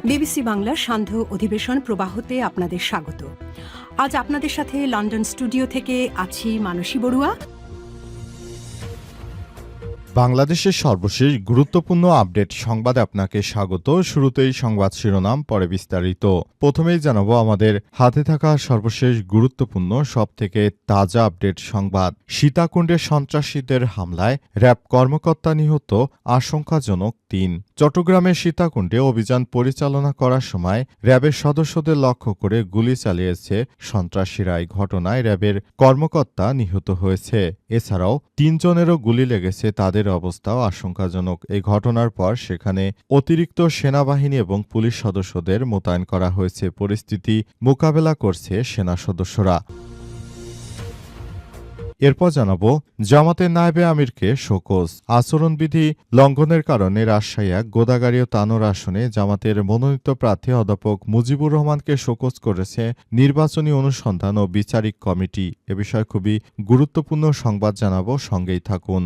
BBC বাংলার সান্ধ্য অধিবেশন প্রবাহতে আপনাদের স্বাগত। আজ আপনাদের সাথে লন্ডন স্টুডিও থেকে আছি মানসী বড়ুয়া। বাংলাদেশের সর্বশেষ গুরুত্বপূর্ণ আপডেট সংবাদে আপনাকে স্বাগত। শুরুতেই সংবাদ শিরোনাম, পরে বিস্তারিত। প্রথমেই জানাবো আমাদের হাতে থাকা সর্বশেষ গুরুত্বপূর্ণ সবথেকে তাজা আপডেট সংবাদ। সীতাকুণ্ডে সন্ত্রাসীদের হামলায় র্যাব কর্মকর্তা নিহত, আশঙ্কাজনক ৩। চট্টগ্রামের সীতাকুণ্ডে অভিযান পরিচালনা করার সময় র্যাবের সদস্যদের লক্ষ্য করে গুলি চালিয়েছে সন্ত্রাসীরা। এই ঘটনায় র্যাবের কর্মকর্তা নিহত হয়েছে। এছাড়াও ৩ জনেরও গুলি লেগেছে, তাদের অবস্থাও আশঙ্কাজনক। এই ঘটনার পর সেখানে অতিরিক্ত সেনাবাহিনী এবং পুলিশ সদস্যদের মোতায়েন করা হয়েছে। পরিস্থিতি মোকাবেলা করছে সেনা সদস্যরা। এরপর জানাবো জামাতের নায়েবে আমিরকে শোকজ। আচরণবিধি লঙ্ঘনের কারণে রাজশাহী এক গোদাগাড়ী ও তানোর আসনে জামাতের মনোনীত প্রার্থী অধ্যাপক মুজিবুর রহমানকে শোকজ করেছে নির্বাচনী অনুসন্ধান ও বিচারিক কমিটি। এ বিষয়ে খুবই গুরুত্বপূর্ণ সংবাদ জানাবো, সঙ্গেই থাকুন।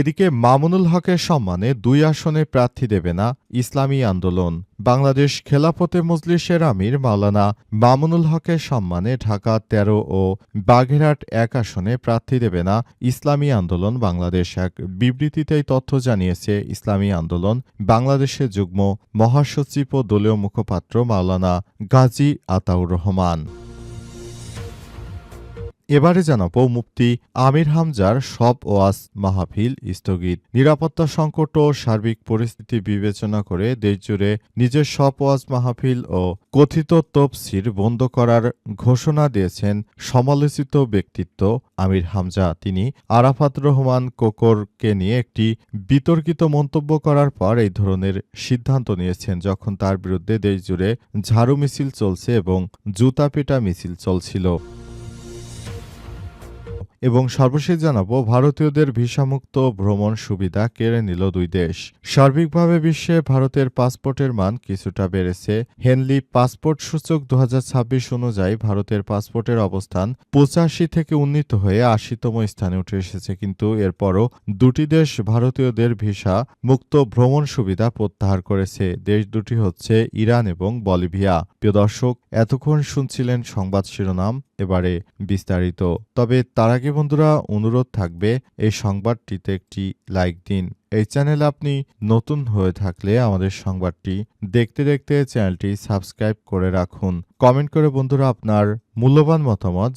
এদিকে মামুনুল হকের সম্মানে ২ আসনে প্রার্থী দেবে না ইসলামী আন্দোলন। বাংলাদেশ খেলাফতে মজলিসের আমির মাওলানা মামুনুল হকের সম্মানে ঢাকা ১৩ ও বাগেরহাট ১ আসনে প্রার্থী দেবে না ইসলামী আন্দোলন বাংলাদেশ। এক বিবৃতিতেই তথ্য জানিয়েছে ইসলামী আন্দোলন বাংলাদেশের যুগ্ম মহাসচিব ও দলীয় মুখপাত্র মাওলানা গাজী আতাউর রহমান। এবারে জানাবো মুফতি আমির হামজার সব ওয়াজ মাহফিল স্থগিত। নিরাপত্তা সংকট ও সার্বিক পরিস্থিতি বিবেচনা করে দেশজুড়ে নিজের সব ওয়াজ মাহফিল ও কথিত তফসির বন্ধ করার ঘোষণা দিয়েছেন সমালোচিত ব্যক্তিত্ব আমির হামজা। তিনি আরাফাত রহমান কোকরকে নিয়ে একটি বিতর্কিত মন্তব্য করার পর এই ধরনের সিদ্ধান্ত নিয়েছেন, যখন তার বিরুদ্ধে দেশজুড়ে ঝাড়ু মিছিল চলছে এবং জুতাপেটা মিছিল চলছিল। এবং সর্বশেষ জানাবো ভারতীয়দের ভিসামুক্ত ভ্রমণ সুবিধা কেড়ে নিল ২ দেশ। সার্বিকভাবে বিশ্বে ভারতের পাসপোর্টের মান কিছুটা বেড়েছে। হেনলি পাসপোর্ট সূচক ২০২৬ অনুযায়ী ভারতের পাসপোর্টের অবস্থান ৮৫ থেকে উন্নীত হয়ে ৮০তম স্থানে উঠে এসেছে। কিন্তু এরপরও ২টি দেশ ভারতীয়দের ভিসা মুক্ত ভ্রমণ সুবিধা প্রত্যাহার করেছে। দেশ দুটি হচ্ছে ইরান এবং বলিভিয়া। প্রিয় দর্শক, এতক্ষণ শুনছিলেন সংবাদ শিরোনাম, এবারে বিস্তারিত। তবে তার আগে বন্ধুরা অনুরোধ থাকবে এই সংবাদটিতে একটি লাইক দিন। এই চ্যানেলে আপনি নতুন হয়ে থাকলে আমাদের সংবাদটি দেখতে দেখতে চ্যানেলটি সাবস্ক্রাইব করে রাখুন। কমেন্ট করে বন্ধুরা আপনার মূল্যবান মতামত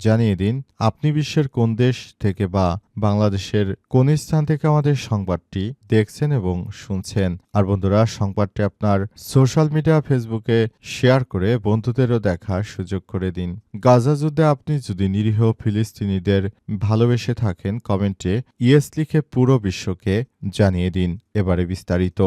জানিয়ে দিন আপনি বিশ্বের কোন দেশ থেকে বা বাংলাদেশের কোন স্থান থেকে আমাদের সংবাদটি দেখছেন এবং শুনছেন। আর বন্ধুরা সংবাদটি আপনার সোশ্যাল মিডিয়া ফেসবুকে শেয়ার করে বন্ধুদেরও দেখার সুযোগ করে দিন। গাজা যুদ্ধে আপনি যদি নিরীহ ফিলিস্তিনিদের ভালোবেসে থাকেন, কমেন্টে ইয়েস লিখে পুরো বিশ্বকে জানিয়ে দিন। এবারে বিস্তারিত।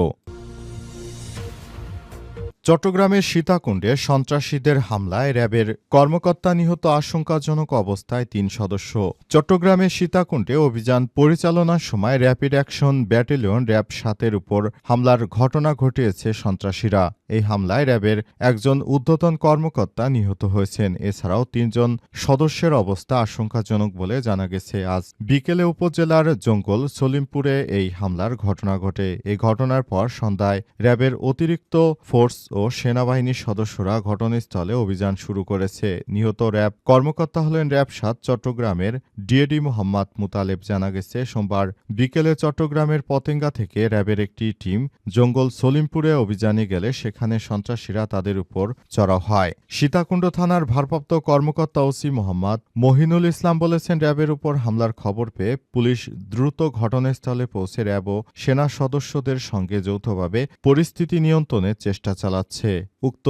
চট্টগ্রামের সীতাকুণ্ডে সন্ত্রাসীদের হামলায় র্যাবের কর্মকর্তা নিহত, আশঙ্কাজনক অবস্থায় ৩ সদস্য। চট্টগ্রামের সীতাকুণ্ডে অভিযান পরিচালনার সময় র্যাপিড অ্যাকশন ব্যাটালিয়ন র্যাব ৭-এর উপর হামলার ঘটনা ঘটিয়েছে সন্ত্রাসীরা। এই হামলায় র্যাবের একজন ঊর্ধ্বতন কর্মকর্তা নিহত হয়েছেন। এছাড়াও ৩ জন সদস্যের অবস্থা আশঙ্কাজনক বলে জানা গেছে। আজ বিকেলে উপজেলার জঙ্গল সলিমপুরে এই হামলার ঘটনা ঘটে। এই ঘটনার পর সন্ধ্যায় র্যাবের অতিরিক্ত ফোর্স ও সেনাবাহিনীর সদস্যরা ঘটনাস্থলে অভিযান শুরু করেছে। নিহত র্যাব কর্মকর্তা হলেন র্যাব ৭ চট্টগ্রামের ডিএডি মোহাম্মদ মুতালেব। জানা গেছে সোমবার বিকেলে চট্টগ্রামের পতেঙ্গা থেকে র্যাবের একটি টিম জঙ্গল সলিমপুরে অভিযানে গেলে সেখানে সন্ত্রাসীরা তাদের উপর চড়াও হয়। সীতাকুণ্ড থানার ভারপ্রাপ্ত কর্মকর্তা ওসি মোহাম্মদ মহিনুল ইসলাম বলেছেন, র্যাবের উপর হামলার খবর পেয়ে পুলিশ দ্রুত ঘটনাস্থলে পৌঁছে র্যাব ও সেনা সদস্যদের সঙ্গে যৌথভাবে পরিস্থিতি নিয়ন্ত্রণের চেষ্টা চালাচ্ছে। উক্ত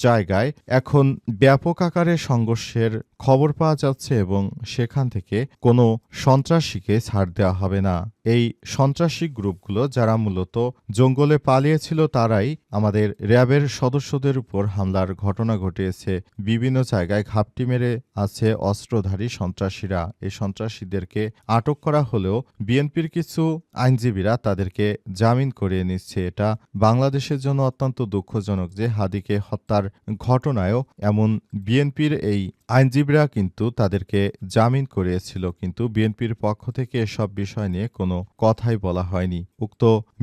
জায়গায় এখন ব্যাপক আকারে সংঘর্ষের খবর পাওয়া যাচ্ছে এবং সেখান থেকে কোনো সন্ত্রাসীকে ছাড় দেওয়া হবে না। এই সন্ত্রাসী গ্রুপগুলো যারা মূলত জঙ্গলে পালিয়েছিল তারাই আমাদের র্যাবের সদস্যদের উপর হামলার ঘটনা ঘটিয়েছে। বিভিন্ন জায়গায় ঘাপটি মেরে আছে অস্ত্রধারী সন্ত্রাসীরা। এই সন্ত্রাসীদেরকে আটক করা হলেও বিএনপির কিছু আইনজীবীরা তাদেরকে জামিন করিয়ে নিচ্ছে। এটা বাংলাদেশের জন্য অত্যন্ত দুঃখজনক যে হাদিকে হত্যার ঘটনায়ও এমন বিএনপির এই আইনজীবীরা কিন্তু তাদেরকে জামিন করিয়েছিল, কিন্তু বিএনপির পক্ষ থেকে এসব বিষয় নিয়ে কোনো কোনো কথাই বলা হয়নি। উক্ত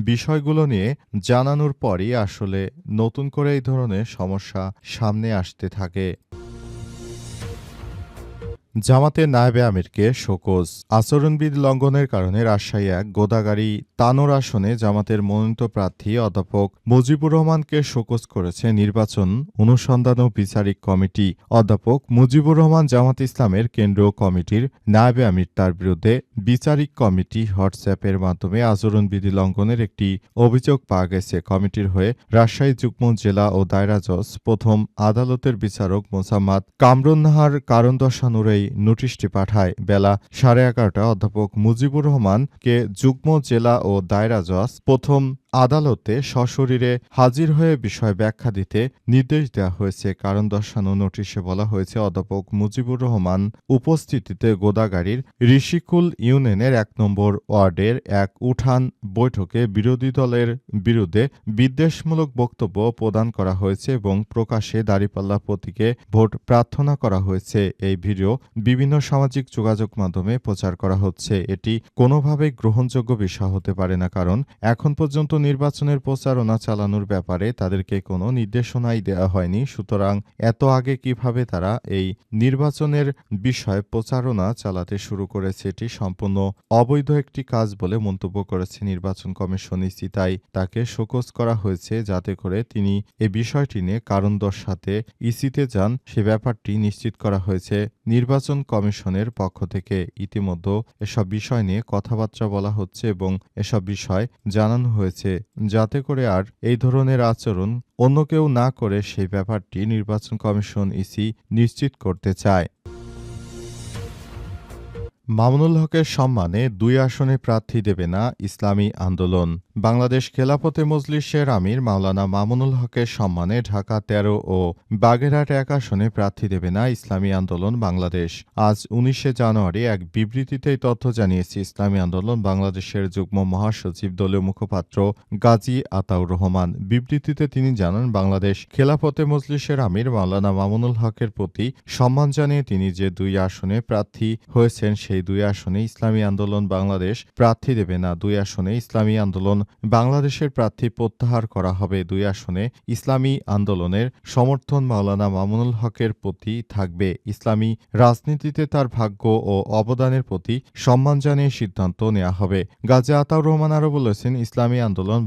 বিষয়গুলো নিয়ে জানানোর পরই আসলে নতুন করে এই ধরনের সমস্যা সামনে আসতে থাকে। জামাতের নায়েবে আমিরকে শোকজ। আচরণবিধি লঙ্ঘনের কারণে রাজশাহী এক গোদাগাড়ি তানোর আসনে জামাতের মনোনীত প্রার্থী অধ্যাপক মুজিবুর রহমানকে শোকজ করেছে নির্বাচন অনুসন্ধান ও বিচারিক কমিটি। অধ্যাপক মুজিবুর রহমান জামাত ইসলামের কেন্দ্রীয় কমিটির নায়েবে আমির, তার বিরুদ্ধে বিচারিক কমিটি হোয়াটসঅ্যাপের মাধ্যমে আচরণবিধি লঙ্ঘনের একটি অভিযোগ পাওয়া গেছে। কমিটির হয়ে রাজশাহী যুগ্ম জেলা ও দায়রা জজ প্রথম আদালতের বিচারক মোসাম্মদ কামরুন্নাহার কারণ দর্শানোর এই নোটিশটি পাঠায়। বেলা 11:30 অধ্যাপক মুজিবুর রহমানকে যুগ্ম জেলা ও দায়রা জজ প্রথম আদালতে সশরীরে হাজির হয়ে বিষয় ব্যাখ্যা দিতে নির্দেশ দেওয়া হয়েছে। কারণ দর্শানো নোটিশে বলা হয়েছে, অধ্যাপক মুজিবুর রহমান উপস্থিতিতে গোদাগাড়ির ঋষিকুল ইউনিয়নের 1 নম্বর ওয়ার্ডের এক উঠান বৈঠকে বিরোধী দলের বিরুদ্ধে বিদ্বেষমূলক বক্তব্য প্রদান করা হয়েছে এবং প্রকাশ্যে দাঁড়িপাল্লা প্রতীকে ভোট প্রার্থনা করা হয়েছে। এই ভিডিও বিভিন্ন সামাজিক যোগাযোগ মাধ্যমে প্রচার করা হচ্ছে। এটি কোনোভাবেই গ্রহণযোগ্য বিষয় হতে পারে না, কারণ এখন পর্যন্ত নির্বাচনের প্রচারণা চালানোর ব্যাপারে তাদেরকে কোনো নির্দেশনাই দেওয়া হয়নি। সুতরাং এত আগে কিভাবে তারা এই নির্বাচনের বিষয়ে প্রচারণা চালাতে শুরু করেছে, এটি সম্পূর্ণ অবৈধ একটি কাজ বলে মন্তব্য করেছে নির্বাচন কমিশন ইসি। তাই তাকে শোকজ করা হয়েছে, যাতে করে তিনি এ বিষয়টি নিয়ে কারণ দর্শাতে ইসিতে যান, সে ব্যাপারটি নিশ্চিত করা হয়েছে নির্বাচন কমিশনের পক্ষ থেকে। ইতিমধ্যে এসব বিষয় নিয়ে কথাবার্তা বলা হচ্ছে এবং এসব বিষয় জানানো হয়েছে, যাতে করে আর এই ধরনের আচরণ অন্য কেউ না করে সেই ব্যাপারটি নির্বাচন কমিশন ইসি নিশ্চিত করতে চায়। মামুনুল হকের সম্মানে 2 আসনে প্রার্থী দেবে না ইসলামী আন্দোলন। বাংলাদেশ খেলাফতে মজলিসের আমির মাওলানা মামুনুল হকের সম্মানে ঢাকা 13 ও বাগেরহাট 1 আসনে প্রার্থী দেবে না ইসলামী আন্দোলন বাংলাদেশ। আজ 19 জানুয়ারি এক বিবৃতিতে এই তথ্য জানিয়েছে ইসলামী আন্দোলন বাংলাদেশের যুগ্ম মহাসচিব দলীয় মুখপাত্র গাজী আতাউর রহমান। বিবৃতিতে তিনি জানান, বাংলাদেশ খেলাফতে মজলিসের আমির মাওলানা মামুনুল হকের প্রতি সম্মান জানিয়ে তিনি যে 2 আসনে প্রার্থী হয়েছেন, সেই 2 আসনে ইসলামী আন্দোলন বাংলাদেশ প্রার্থী দেবে না। 2 আসনে ইসলামী আন্দোলন বাংলাদেশের প্রার্থী প্রত্যাহার করা হবে। 2 আসনে ইসলামী আন্দোলনের সমর্থন মাওলানা মামুনুল হকের প্রতি থাকবে। ইসলামী রাজনীতিতে তার ভাগ্য ও অবদানের প্রতি সম্মান জানিয়ে সিদ্ধান্ত নেওয়া হবে। গাজী আতাউর রহমান আরও বলেছেন, ইসলামী আন্দোলন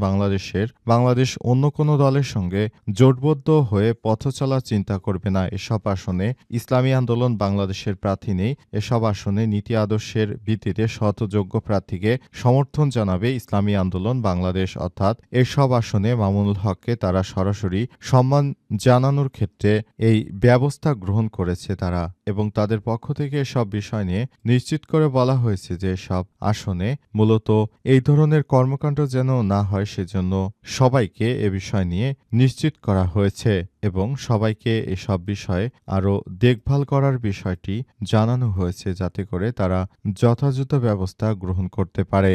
বাংলাদেশ অন্য কোনো দলের সঙ্গে জোটবদ্ধ হয়ে পথ চলার চিন্তা করবে না। এসব আসনে ইসলামী আন্দোলন বাংলাদেশের প্রার্থী নেই। এসব আসনে নীতি আদর্শের ভিত্তিতে শত যোগ্য প্রার্থীকে সমর্থন জানাবে ইসলামী আন্দোলন বাংলাদেশ। অর্থাৎ এসব আসনে মামুনুল হককে তারা সরাসরি সম্মান জানানোর ক্ষেত্রে এই ব্যবস্থা গ্রহণ করেছে তারা, এবং তাদের পক্ষ থেকে এসব বিষয় নিয়ে নিশ্চিত করে বলা হয়েছে যে সব আসনে মূলত এই ধরনের কর্মকাণ্ড যেন না হয়, সেজন্য সবাইকে এ বিষয় নিয়ে নিশ্চিত করা হয়েছে এবং সবাইকে এসব বিষয়ে আরও দেখভাল করার বিষয়টি জানানো হয়েছে, যাতে করে তারা যথাযথ ব্যবস্থা গ্রহণ করতে পারে।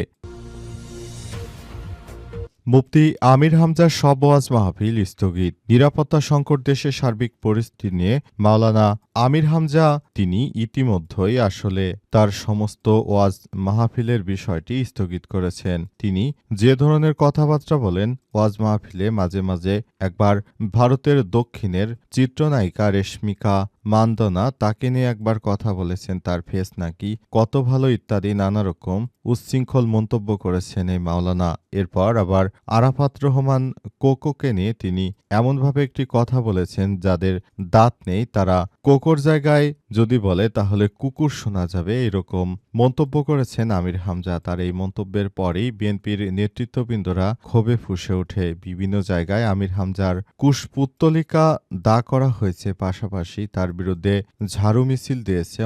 মুফতি আমির হামজার সব ওয়াজ মাহফিল স্থগিত। নিরাপত্তা সংকট দেশের সার্বিক পরিস্থিতি নিয়ে মাওলানা আমির হামজা তিনি ইতিমধ্যেই আসলে তার সমস্ত ওয়াজ মাহফিলের বিষয়টি স্থগিত করেছেন। তিনি যে ধরনের কথাবার্তা বলেন ওয়াজ মাহফিলে, মাঝে মাঝে একবার ভারতের দক্ষিণের চিত্রনায়িকা রেশমিকা মান্দনা তাকে নিয়ে একবার কথা বলেছেন, তার ফেস নাকি কত ভালো ইত্যাদি নানা রকম উচ্ছৃঙ্খল মন্তব্য করেছেন এই মাওলানা। এরপর আবার আরাফাত রহমান কোকোকে নিয়ে তিনি এমনভাবে একটি কথা বলেছেন, যাদের দাঁত নেই তারা কোকোর জায়গায় যদি বলে তাহলে কুকুর শোনা যাবে, এরকম মন্তব্য করেছেন আমির হামজা। তার এই মন্তব্যের পরেই বিএনপির নেতৃত্ববৃন্দরা ক্ষোভে ফুঁসে ওঠে। বিভিন্ন জায়গায় আমির হামজার কুশপুত্তলিকা দাঁড় করা হয়েছে, পাশাপাশি তার বিরুদ্ধে ঝাড়ু মিছিল দিয়েছে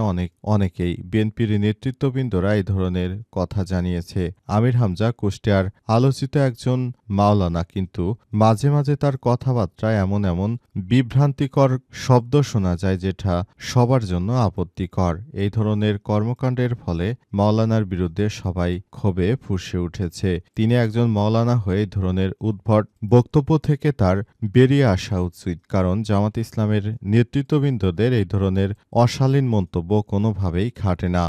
অনেকেই। বিএনপির নেতৃত্ববৃন্দরা এই ধরনের কথা জানিয়েছে। আমির হামজা কুষ্টিয়ার আলোচিত একজন মাওলানা, কিন্তু মাঝে মাঝে তার কথাবার্তায় এমন বিভ্রান্তিকর শব্দ শোনা যায় যেটা সবার জন্য আপত্তিকর। এই ধরনের কর্মকাণ্ডের ফলে মাওলানার বিরুদ্ধে সবাই ক্ষোভে ফুঁসে উঠেছে। তিনি একজন মাওলানা হয়ে এই ধরনের উদ্ভট বক্তব্য থেকে তার বেরিয়ে আসা উচিত, কারণ জামাত ইসলামের নেতৃত্ববৃন্দদের এই ধরনের অশালীন মন্তব্য কোনোভাবেই খাটে না।